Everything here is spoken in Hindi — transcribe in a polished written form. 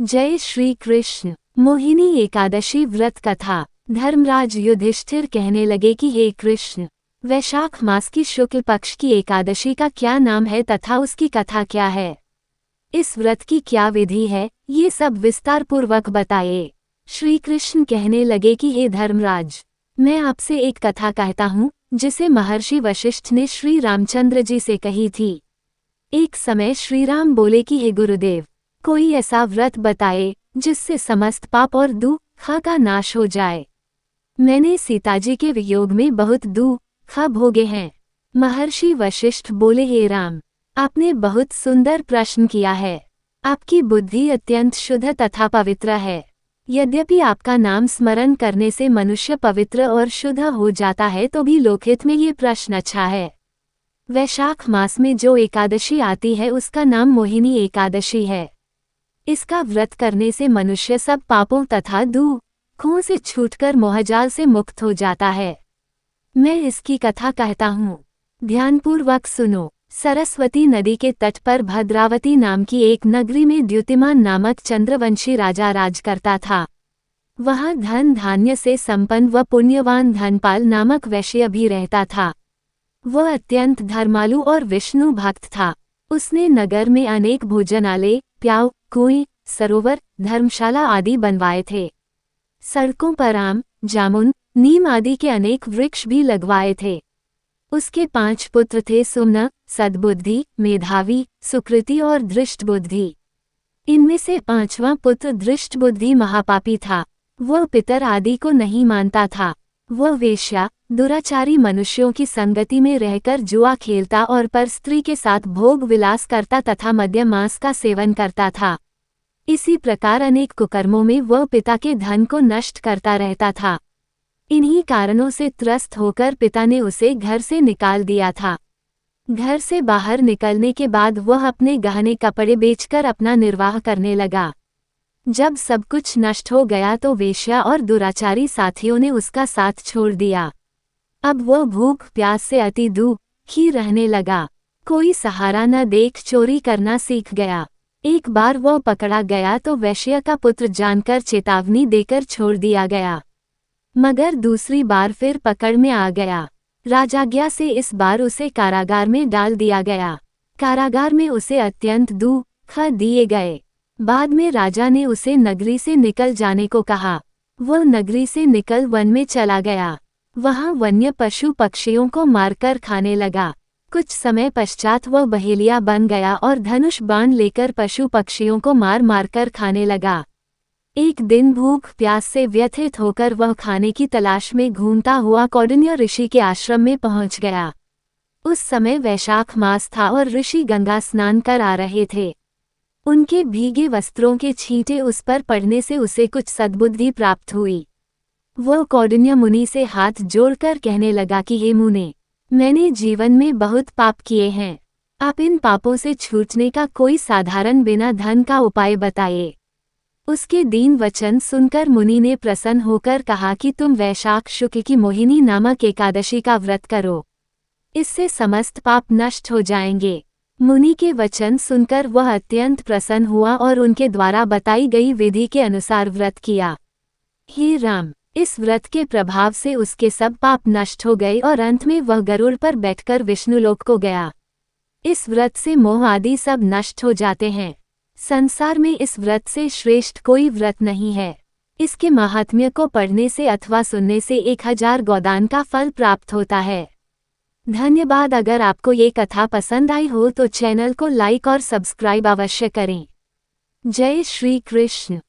जय श्री कृष्ण। मोहिनी एकादशी व्रत कथा। धर्मराज युधिष्ठिर कहने लगे कि हे कृष्ण, वैशाख मास की शुक्ल पक्ष की एकादशी का क्या नाम है तथा उसकी कथा क्या है? इस व्रत की क्या विधि है, ये सब विस्तार पूर्वक बताइए। श्री कृष्ण कहने लगे कि हे धर्मराज, मैं आपसे एक कथा कहता हूँ जिसे महर्षि वशिष्ठ ने श्री रामचंद्र जी से कही थी। एक समय श्री राम बोले कि हे गुरुदेव, कोई ऐसा व्रत बताए जिससे समस्त पाप और दुख का नाश हो जाए। मैंने सीताजी के वियोग में बहुत दुख भोगे हैं। महर्षि वशिष्ठ बोले, हे राम, आपने बहुत सुंदर प्रश्न किया है। आपकी बुद्धि अत्यंत शुद्ध तथा पवित्र है। यद्यपि आपका नाम स्मरण करने से मनुष्य पवित्र और शुद्ध हो जाता है, तो भी लोकहित में ये प्रश्न अच्छा है। वैशाख मास में जो एकादशी आती है उसका नाम मोहिनी एकादशी है। इसका व्रत करने से मनुष्य सब पापों तथा दुखों से छूटकर मोहजाल से मुक्त हो जाता है। मैं इसकी कथा कहता हूँ, ध्यानपूर्वक सुनो। सरस्वती नदी के तट पर भद्रावती नाम की एक नगरी में द्युतिमान नामक चंद्रवंशी राजा राज करता था। वहाँ धन धान्य से संपन्न व पुण्यवान धनपाल नामक वैश्य भी रहता था। वह अत्यंत धर्मालु और विष्णु भक्त था। उसने नगर में अनेक भोजनालय, प्याऊ, कुएं, सरोवर, धर्मशाला आदि बनवाए थे। सड़कों पर आम, जामुन, नीम आदि के अनेक वृक्ष भी लगवाए थे। उसके 5 पुत्र थे, सुमन, सद्बुद्धि, मेधावी, सुकृति और धृष्टबुद्धि। इनमें से 5वां पुत्र धृष्टबुद्धि महापापी था। वह पितर आदि को नहीं मानता था। वह वेश्या, दुराचारी मनुष्यों की संगति में रहकर जुआ खेलता और पर स्त्री के साथ भोग विलास करता तथा मद्य मांस का सेवन करता था। इसी प्रकार अनेक कुकर्मों में वह पिता के धन को नष्ट करता रहता था। इन्हीं कारणों से त्रस्त होकर पिता ने उसे घर से निकाल दिया था। घर से बाहर निकलने के बाद वह अपने गहने कपड़े बेचकर अपना निर्वाह करने लगा। जब सब कुछ नष्ट हो गया तो वेश्या और दुराचारी साथियों ने उसका साथ छोड़ दिया। अब वह भूख प्यास से अति दुखी रहने लगा। कोई सहारा न देख चोरी करना सीख गया। एक बार वह पकड़ा गया तो वैश्य का पुत्र जानकर चेतावनी देकर छोड़ दिया गया, मगर दूसरी बार फिर पकड़ में आ गया। राजाज्ञा से इस बार उसे कारागार में डाल दिया गया। कारागार में उसे अत्यंत दुख दिए गए। बाद में राजा ने उसे नगरी से निकल जाने को कहा। वह नगरी से निकल वन में चला गया। वहाँ वन्य पशु पक्षियों को मारकर खाने लगा। कुछ समय पश्चात वह बहेलिया बन गया और धनुष बाण लेकर पशु पक्षियों को मार मारकर खाने लगा। एक दिन भूख प्यास से व्यथित होकर वह खाने की तलाश में घूमता हुआ कौंडिन्य ऋषि के आश्रम में पहुंच गया। उस समय वैशाख मास था और ऋषि गंगा स्नान कर आ रहे थे। उनके भीगे वस्त्रों के छींटे उस पर पड़ने से उसे कुछ सद्बुद्धि प्राप्त हुई। वह कौंडिन्य मुनि से हाथ जोड़कर कहने लगा कि हे मुने, मैंने जीवन में बहुत पाप किए हैं। आप इन पापों से छूटने का कोई साधारण बिना धन का उपाय बताइए। उसके दीन वचन सुनकर मुनि ने प्रसन्न होकर कहा कि तुम वैशाख शुक्ल की मोहिनी नामक एकादशी का व्रत करो। इससे समस्त पाप नष्ट हो जाएंगे। मुनि के वचन सुनकर वह अत्यंत प्रसन्न हुआ और उनके द्वारा बताई गई विधि के अनुसार व्रत किया। हे राम, इस व्रत के प्रभाव से उसके सब पाप नष्ट हो गए और अंत में वह गरुड़ पर बैठकर विष्णुलोक को गया। इस व्रत से मोह आदि सब नष्ट हो जाते हैं। संसार में इस व्रत से श्रेष्ठ कोई व्रत नहीं है। इसके महात्म्य को पढ़ने से अथवा सुनने से 1000 गोदान का फल प्राप्त होता है। धन्यवाद। अगर आपको ये कथा पसंद आई हो तो चैनल को लाइक और सब्सक्राइब अवश्य करें। जय श्री कृष्ण।